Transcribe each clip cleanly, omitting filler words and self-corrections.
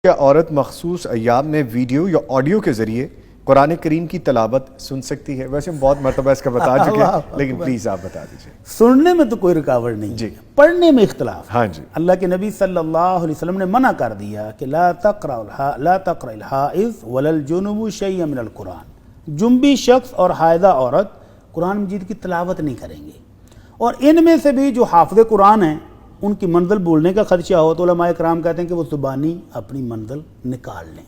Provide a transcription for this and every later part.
کیا عورت مخصوص ایام میں ویڈیو یا آڈیو کے ذریعے قرآن کریم کی تلاوت سن سکتی ہے؟ ویسے ہم بہت مرتبہ اس کا بتا چکے ہیں لیکن پلیز آپ بتا دیجئے۔ سننے میں تو کوئی رکاوٹ نہیں جی، پڑھنے میں اختلاف۔ ہاں جی، اللہ کے نبی صلی اللہ علیہ وسلم نے منع کر دیا کہ لا تقرأ الحائض ولا الجنب شیئا من القرآن، جنبی شخص اور حائضہ عورت قرآن مجید کی تلاوت نہیں کریں گے، اور ان میں سے بھی جو حافظ قرآن ہیں ان کی منزل بولنے کا خدشہ ہو تو علماء کرام کہتے ہیں کہ وہ زبانی اپنی منزل نکال لیں،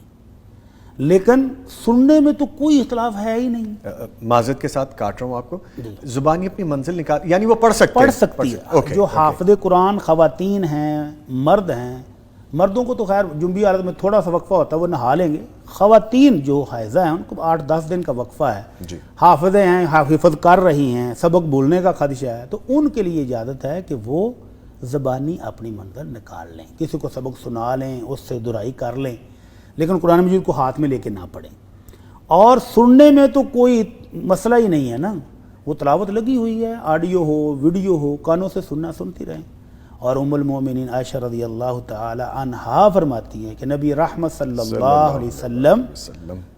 لیکن سننے میں تو کوئی اختلاف ہے ہی نہیں۔ معذرت کے ساتھ کاٹ رہا ہوں آپ کو، زبانی اپنی منزل نکال یعنی وہ پڑھ سکتی ہے۔ جو حافظ قرآن خواتین ہیں، مرد ہیں، مردوں کو تو خیر جنبی حالت میں تھوڑا سا وقفہ ہوتا ہے، وہ نہا لیں گے۔ خواتین جو حائضہ ہیں ان کو 8-10 دن کا وقفہ ہے، حافظیں ہیں، حفظ کر رہی ہیں، سبق بولنے کا خدشہ ہے، تو ان کے لیے اجازت ہے کہ وہ زبانی اپنی منزل نکال لیں، کسی کو سبق سنا لیں، اس سے درائی کر لیں، لیکن قرآن مجید کو ہاتھ میں لے کے نہ پڑھیں۔ اور سننے میں تو کوئی مسئلہ ہی نہیں ہے نا، وہ تلاوت لگی ہوئی ہے، آڈیو ہو ویڈیو ہو، کانوں سے سننا سنتی رہیں۔ اور ام المومنین عائشہ رضی اللہ تعالی عنہا فرماتی ہیں کہ نبی رحمت صلی اللہ علیہ وسلم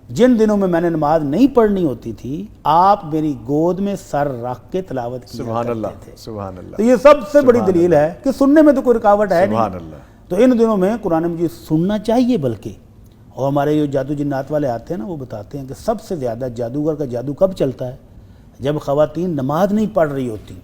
جن دنوں میں نے نماز نہیں پڑھنی ہوتی تھی، آپ میری گود میں سر رکھ کے تلاوت کیا کرتے تھے۔ سبحان اللہ، تو یہ سب سے بڑی دلیل ہے کہ سننے میں تو کوئی رکاوٹ ہے سبحان نہیں۔ اللہ۔ تو ان دنوں میں قرآن مجید سننا چاہیے، بلکہ اور ہمارے جو جادو جنات والے آتے ہیں نا، وہ بتاتے ہیں کہ سب سے زیادہ جادوگر کا جادو کب چلتا ہے؟ جب خواتین نماز نہیں پڑھ رہی ہوتی۔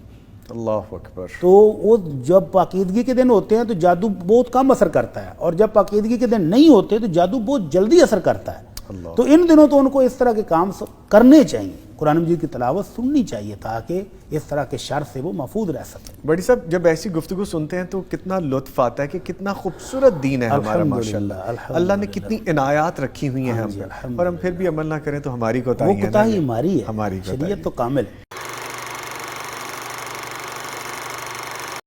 اللہ اکبر۔ تو وہ جب پاکیدگی کے دن ہوتے ہیں تو جادو بہت کم اثر کرتا ہے، اور جب پاکیدگی کے دن نہیں ہوتے تو جادو بہت جلدی اثر کرتا ہے۔ تو ان دنوں تو ان کو اس طرح کے کام کرنے چاہیے، قرآن مجید کی تلاوت سننی چاہیے تاکہ اس طرح کے شر سے وہ محفوظ رہ سکے۔ بڑی صاحب، جب ایسی گفتگو سنتے ہیں تو کتنا لطف آتا ہے کہ کتنا خوبصورت دین ہے ہمارا، ماشاءاللہ۔ اللہ نے کتنی عنایات رکھی ہوئی ہیں ہم پر، اور ہم پھر بھی عمل نہ کریں تو ہماری کوتاہی ہے، ہماری ہے، شریعت تو کامل ہے۔